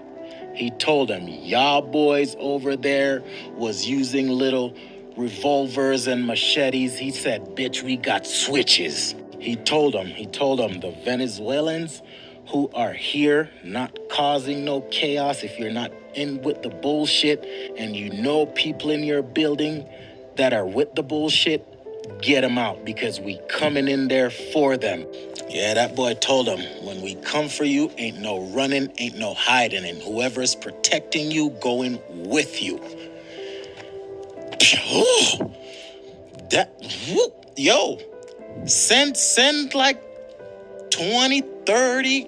He told them, y'all boys over there was using little revolvers and machetes. He said, bitch, we got switches. He told them, the Venezuelans who are here not causing no chaos, if you're not in with the bullshit and you know people in your building that are with the bullshit, get them out because we coming in there for them. Yeah, that boy told him, when we come for you, ain't no running, ain't no hiding, and whoever's protecting you, going with you. Yo, send like 20, 30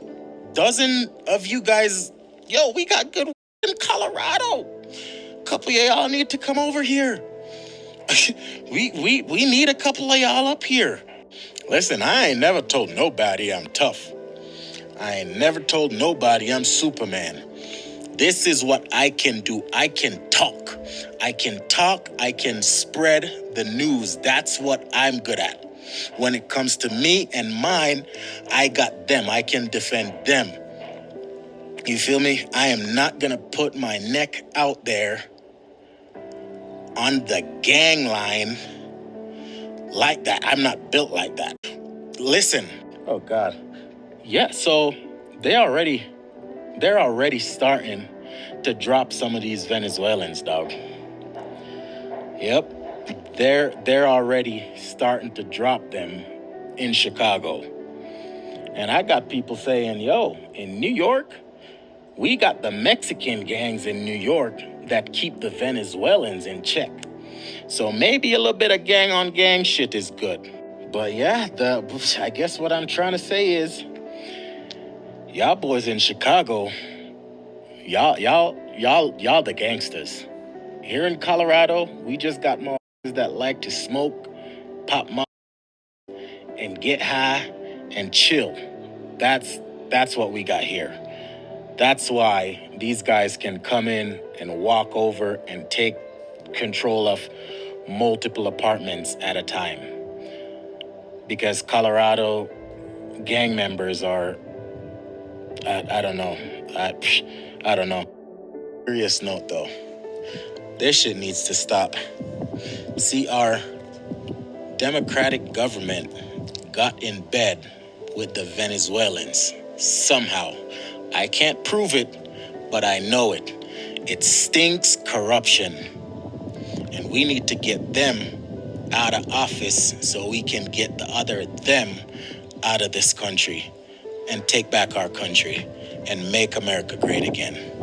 dozen of you guys, yo, we got good in Colorado. A couple of y'all need to come over here. we need a couple of y'all up here. Listen, I ain't never told nobody I'm tough. I ain't never told nobody I'm Superman. This is what I can do. I can talk. I can spread the news. That's what I'm good at. When it comes to me and mine, I got them. I can defend them. You feel me? I am not gonna put my neck out there on the gang line like that. I'm not built like that. Listen. Oh God. Yeah, so they're already starting to drop some of these Venezuelans, dog. Yep. They're already starting to drop them in Chicago. And I got people saying, yo, in New York, we got the Mexican gangs in New York that keep the Venezuelans in check. So maybe a little bit of gang on gang shit is good. But yeah, I guess what I'm trying to say is, y'all boys in Chicago, y'all the gangsters. Here in Colorado, we just got more that like to smoke, pop my and get high and chill. That's what we got here. That's why these guys can come in and walk over and take control of multiple apartments at a time. Because Colorado gang members are, I don't know. I don't know. Serious note though, this shit needs to stop. See, our democratic government got in bed with the Venezuelans somehow. I can't prove it, but I know it. It stinks corruption. And we need to get them out of office so we can get the other them out of this country and take back our country and make America great again.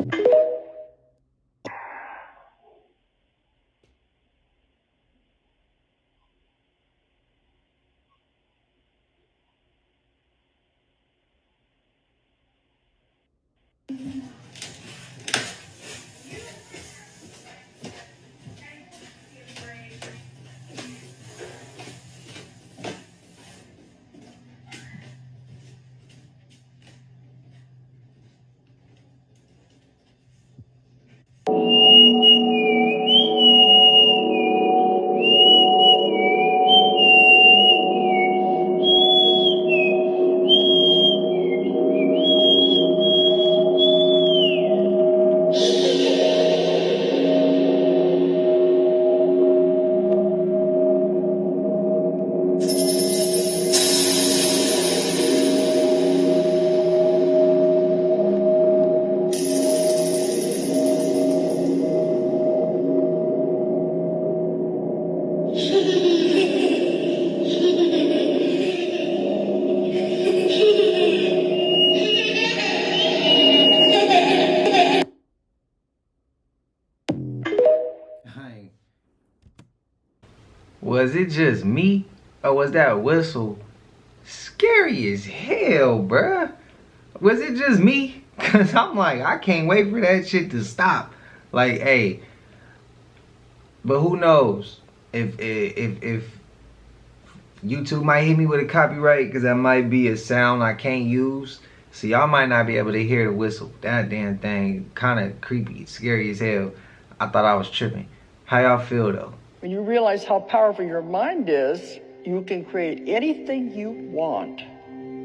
Was it just me, or was that whistle scary as hell, bruh? Was it just me? Cause I'm like, I can't wait for that shit to stop. Like, hey, but who knows if YouTube might hit me with a copyright, because that might be a sound I can't use. So y'all might not be able to hear the whistle. That damn thing kind of creepy, scary as hell. I thought I was tripping. How y'all feel though? When you realize how powerful your mind is, you can create anything you want.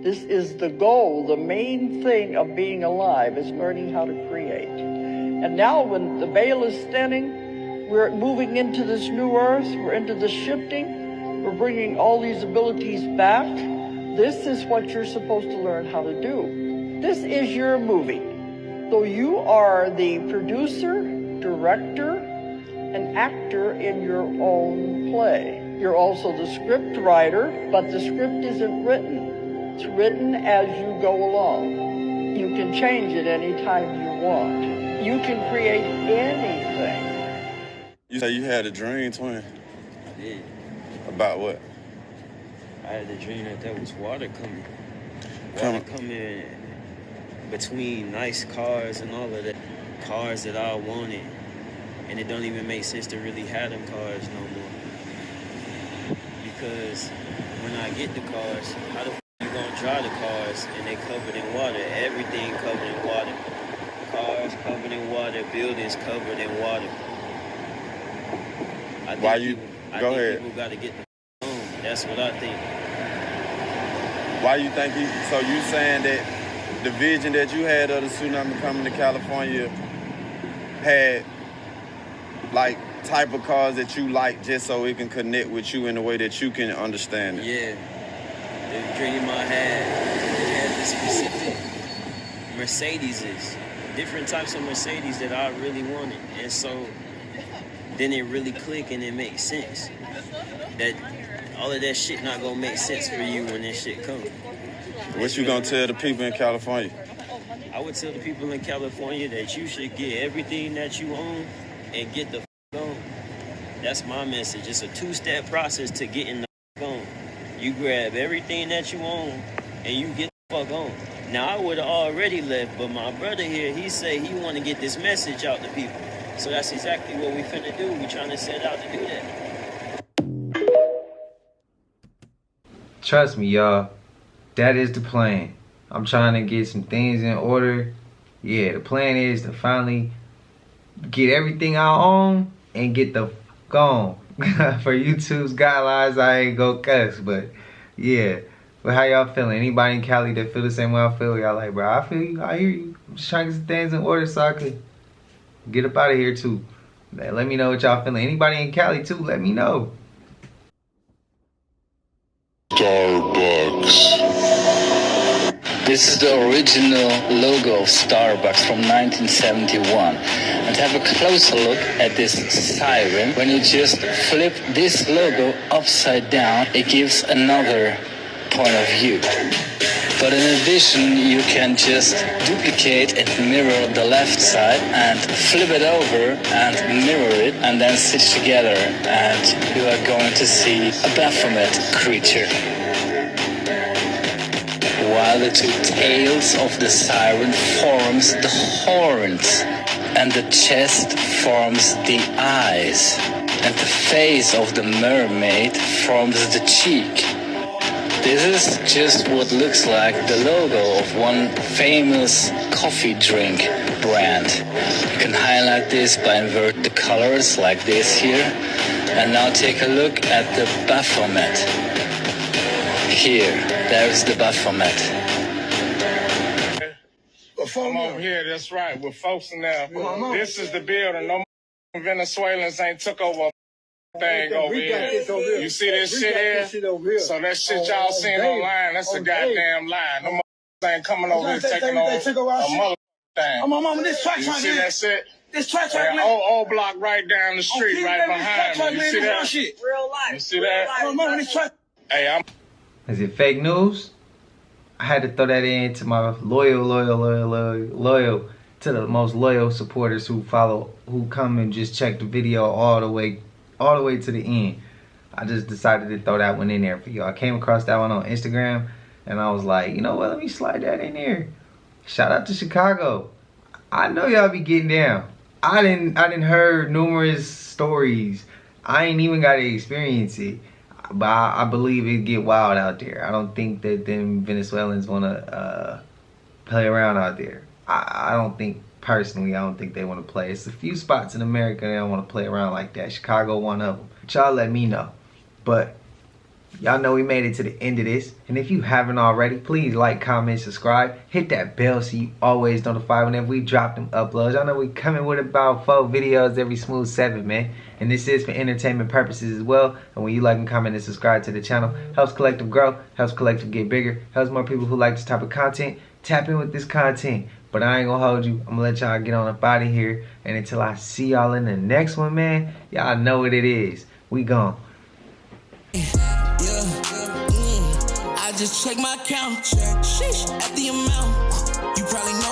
This is the goal, the main thing of being alive is learning how to create. And now when the veil is thinning, we're moving into this new earth, we're into the shifting, we're bringing all these abilities back. This is what you're supposed to learn how to do. This is your movie. So you are the producer, director, an actor in your own play. You're also the script writer, but the script isn't written. It's written as you go along. You can change it anytime you want. You can create anything. You say you had a dream, twin? I did. About what? I had a dream that there was water coming between nice cars and all of that, cars that I wanted, and it don't even make sense to really have them cars no more. Because when I get the cars, how the f you gonna drive the cars and they covered in water? Everything covered in water. Cars covered in water, buildings covered in water. I think people gotta get the home. That's what I think. Why you think so you saying that the vision that you had of the tsunami coming to California had like type of cars that you like just so it can connect with you in a way that you can understand it? Yeah. The dream I had the specific Mercedeses, different types of Mercedes that I really wanted. And so then it really clicked and it makes sense. That all of that shit not gonna make sense for you when that shit comes. What you gonna tell the people in California? I would tell the people in California that you should get everything that you own and get the f on. That's my message. It's a two-step process to getting the f on. You grab everything that you own and you get the fuck on. Now, I would have already left, but my brother here, he say he want to get this message out to people. So that's exactly what we finna do. We trying to set out to do that. Trust me, y'all. That is the plan. I'm trying to get some things in order. Yeah, the plan is to finally get everything I own and get the f on. For YouTube's guidelines, I ain't go cuss, but yeah. But how y'all feeling? Anybody in Cali that feel the same way I feel? Y'all like, bro, I feel you, I hear you. I'm just trying to get some things in order so I could get up out of here too. Let me know what y'all feeling. Anybody in Cali too, let me know. Starbucks. This is the original logo of Starbucks from 1971. And to have a closer look at this siren, when you just flip this logo upside down, it gives another point of view. But in addition, you can just duplicate and mirror the left side and flip it over and mirror it and then stitch together, and you are going to see a Baphomet creature. While the two tails of the siren forms the horns, and the chest forms the eyes, and the face of the mermaid forms the cheek. This is just what looks like the logo of one famous coffee drink brand. You can highlight this by invert the colors like this here. And now take a look at the Baphomet. Here, there's the Baphomet. Come over here, that's right. We're folks in there. This is the building. No Venezuelans ain't took over thing over here. You see this shit here? So that shit y'all seen online, that's a goddamn lie. No motherfuckers ain't coming over here taking over a mother thing. Oh, my mama, this track You right see here. that shit? This track old block right down the street, right behind me. You see that? Real life. You see that? Oh, mama, this track. Hey, I'm... Is it fake news? I had to throw that in to my loyal to the most loyal supporters who come and just check the video all the way to the end. I just decided to throw that one in there for y'all. I came across that one on Instagram and I was like, you know what, let me slide that in there. Shout out to Chicago. I know y'all be getting down. I didn't heard numerous stories. I ain't even got to experience it. But I believe it get wild out there. I don't think that them Venezuelans want to play around out there. I don't think, personally, I don't think they want to play. It's a few spots in America they don't want to play around like that. Chicago, one of them. But y'all let me know. But y'all know we made it to the end of this. And if you haven't already, please like, comment, subscribe. Hit that bell so you always notified whenever we drop them uploads. Y'all know we coming with about 4 videos every smooth 7, man. And this is for entertainment purposes as well. And when you like and comment and subscribe to the channel, helps Collective grow, helps Collective get bigger, helps more people who like this type of content tap in with this content. But I ain't gonna hold you. I'm gonna let y'all get on up out of here. And until I see y'all in the next one, man, y'all know what it is. We gone. I just check my account. Sheesh, at the amount. You probably know